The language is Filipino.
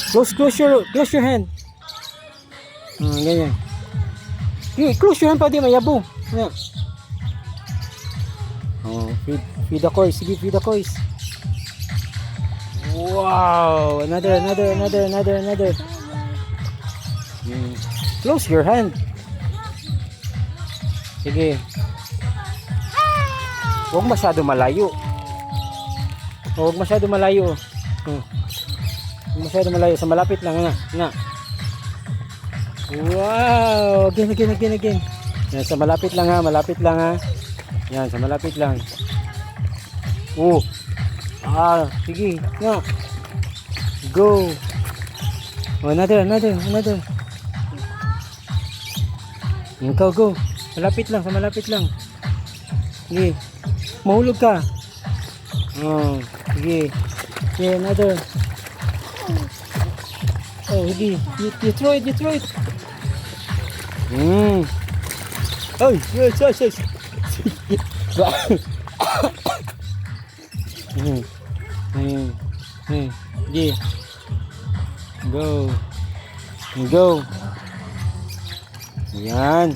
Close your hand. Ganyan. Close your hand pa di mayabo. Yan. Feed the kois. Sige, feed the kois. Wow! Another. Close your hand. Sige. Huwag masyado malayo. Huwag masyado malayo. Huwag masyado malayo. Sa malapit lang. Nga. Wow! Again. Yan, sa malapit lang ha. Yan, sa malapit lang. Sige. Nga. Go. Another. Go. Sa malapit lang. Sige. Mahulog ka. Sige. Okay, another. Sige. You throw it. Ay, yes. Sige. Go. Yan.